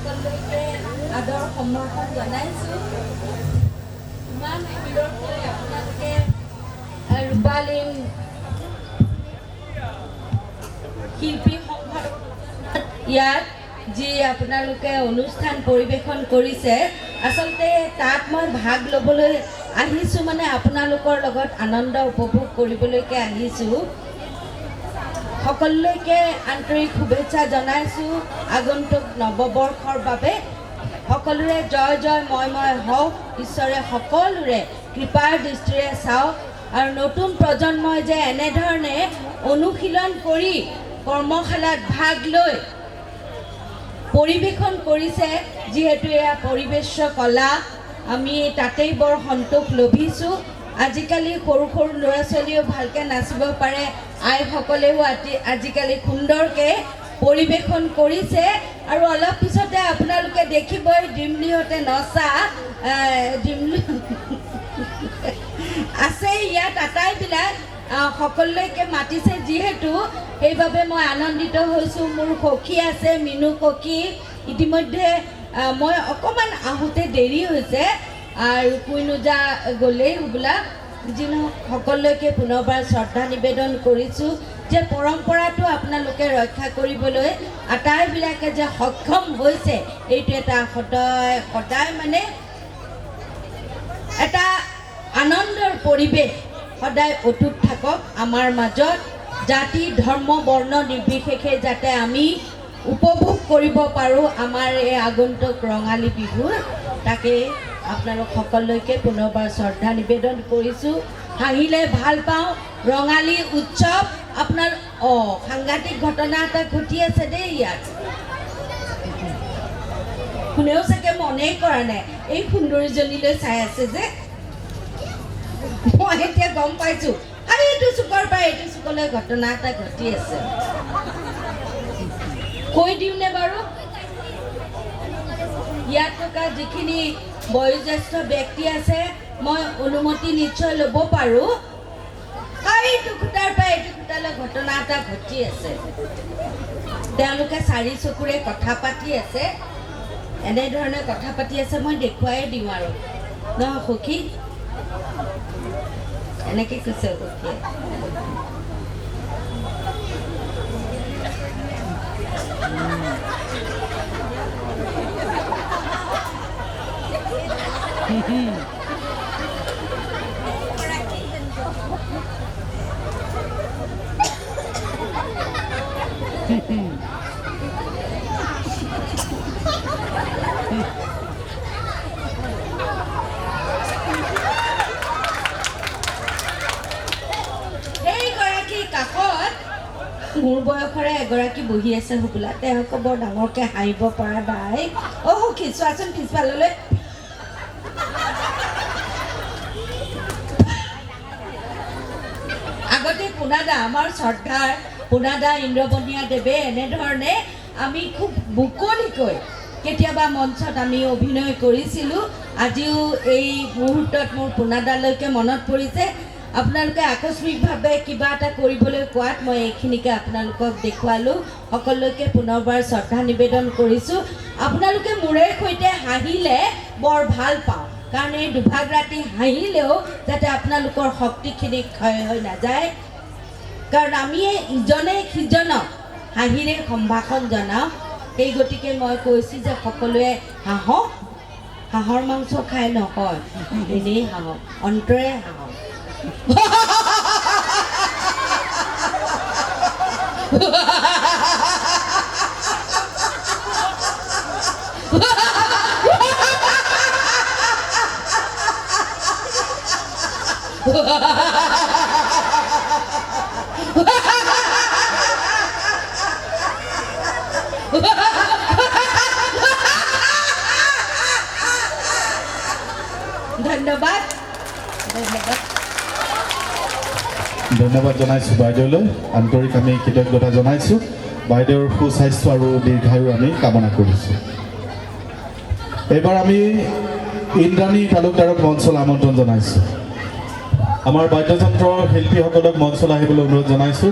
সকলোকে আদৰ সমৰ্থন জনাইছোঁ। ইমান সুন্দৰকৈ আপোনালোকে ৰূপালীন শিল্পী সংঘৰ ইয়াত যি আপোনালোকে অনুষ্ঠান পৰিৱেশন কৰিছে, আচলতে তাত মই ভাগ ল'বলৈ আহিছোঁ, মানে আপোনালোকৰ লগত আনন্দ উপভোগ কৰিবলৈকে আহিছোঁ। সকলোকে আন্তৰিক শুভেচ্ছা জনাইছোঁ আগন্তুক নৱবৰ্ষৰ বাবে। সকলোৰে জয় জয় ময় হওক, ঈশ্বৰে সকলোৰে কৃপাৰ দৃষ্টিৰে চাওক আৰু নতুন প্ৰজন্মই যে এনেধৰণে অনুশীলন কৰি কৰ্মশালাত ভাগ লৈ পৰিৱেশন কৰিছে, যিহেতু এয়া পৰিৱেশ্য কলা, আমি তাতেই বৰ সন্তোষ লভিছোঁ। আজিকালি সৰু সৰু ল'ৰা ছোৱালীও ভালকৈ নাচিব পাৰে, আইসকলেও আজিকালি সুন্দৰকৈ পৰিৱেশন কৰিছে আৰু অলপ পিছতে আপোনালোকে দেখিবই ডিমলিহঁতে নচা ডিমলি আছে ইয়াত আটাইবিলাক সকলোকে মাতিছে, যিহেতু সেইবাবে মই আনন্দিত হৈছোঁ। মোৰ সখী আছে, মিনু সখী। ইতিমধ্যে মই অকণমান আহোঁতে দেৰি হৈছে আৰু কুইনোজা গ'লেই হ'বলা। যি নহওক সকলোকে পুনৰবাৰ শ্ৰদ্ধা নিবেদন কৰিছোঁ যে পৰম্পৰাটো আপোনালোকে ৰক্ষা কৰিবলৈ আটাইবিলাকে যে সক্ষম হৈছে, এইটো এটা সদায় মানে এটা আনন্দৰ পৰিৱেশ সদায় অটুট থাকক আমাৰ মাজত। জাতি ধৰ্ম বৰ্ণ নিৰ্বিশেষে যাতে আমি উপভোগ কৰিব পাৰোঁ আমাৰ এই আগন্তুক ৰঙালী বিহুৰ, তাকে আপোনালোক সকলোকে পুনৰবাৰ শ্ৰদ্ধা নিবেদন কৰিছোঁ। হাঁহিলে ভাল পাওঁ, ৰঙালী উৎসৱ। আপোনাৰ সাংঘাতিক ঘটনা এটা ঘটি আছে দেই ইয়াত, কোনেও চাগে মনেই কৰা নাই। এই সুন্দৰীজনীলৈ চাই আছে যে মই এতিয়া গম পাইছোঁ, আৰু এইটো চুকৰ পৰা এইটো চুকলৈ ঘটনা এটা ঘটি আছে। কৈ দিওঁনে বাৰু? ইয়াত থকা যিখিনি বয়োজ্যেষ্ঠ ব্যক্তি আছে, মই অনুমতি নিশ্চয় ল'ব পাৰোঁ। এইটো খুটাৰ পৰা এইটো খুটালৈ ঘটনা এটা ঘটি আছে। তেওঁলোকে চাৰি চকুৰে কথা পাতি আছে, এনেধৰণে কথা পাতি আছে। মই দেখুৱাই দিওঁ আৰু নহয় সখী, এনেকৈ কৈছে সখীয়ে। মোৰ বয়সৰে এগৰাকী বহি আছে হ'বলা, তেওঁকো বৰ ডাঙৰকৈ হাঁহিব পৰা নাই। সখী চোৱাচোন পিছফাললৈ। আগতে পোনাদা, আমাৰ শ্ৰদ্ধাৰ পোনাদা ইন্দ্ৰবনীয়া দেৱে এনেধৰণে আমি খুব মুকলিকৈ কেতিয়াবা মঞ্চত আমি অভিনয় কৰিছিলোঁ। আজিও এই মুহূৰ্তত মোৰ পোনাদালৈকে মনত পৰিছে। আপোনালোকে আকস্মিকভাৱে কিবা এটা কৰিবলৈ কোৱাত মই এইখিনিকে আপোনালোকক দেখুৱালোঁ। সকলোকে পুনৰবাৰ শ্ৰদ্ধা নিবেদন কৰিছোঁ। আপোনালোকে মোৰে সৈতে হাঁহিলে বৰ ভাল পাওঁ, কাৰণ এই দুভাগ ৰাতি হাঁহিলেও যাতে আপোনালোকৰ শক্তিখিনি ক্ষয় হৈ নাযায়, কাৰণ আমি ইজনে সিজনক হাঁহিৰে সম্ভাষণ জনাওঁ। সেই গতিকে মই কৈছোঁ যে সকলোৱে হাঁহক, হাঁহৰ মাংস খাই নহয়, এনেই হাঁহক, অন্তৰে হাঁহক। ধন্যবাদ ধন্যবাদ জনাইছোঁ বাইদেউলৈ। আন্তৰিক আমি কৃতজ্ঞতা জনাইছোঁ। বাইদেউৰ সুস্বাস্থ্য আৰু দীৰ্ঘায়ু আমি কামনা কৰিছোঁ। এইবাৰ আমি ইন্দ্ৰাণী তালুকদাৰক মঞ্চলৈ আমন্ত্ৰণ জনাইছোঁ। আমাৰ বাদ্যযন্ত্ৰ শিল্পীসকলক মঞ্চলৈ আহিবলৈ অনুৰোধ জনাইছোঁ।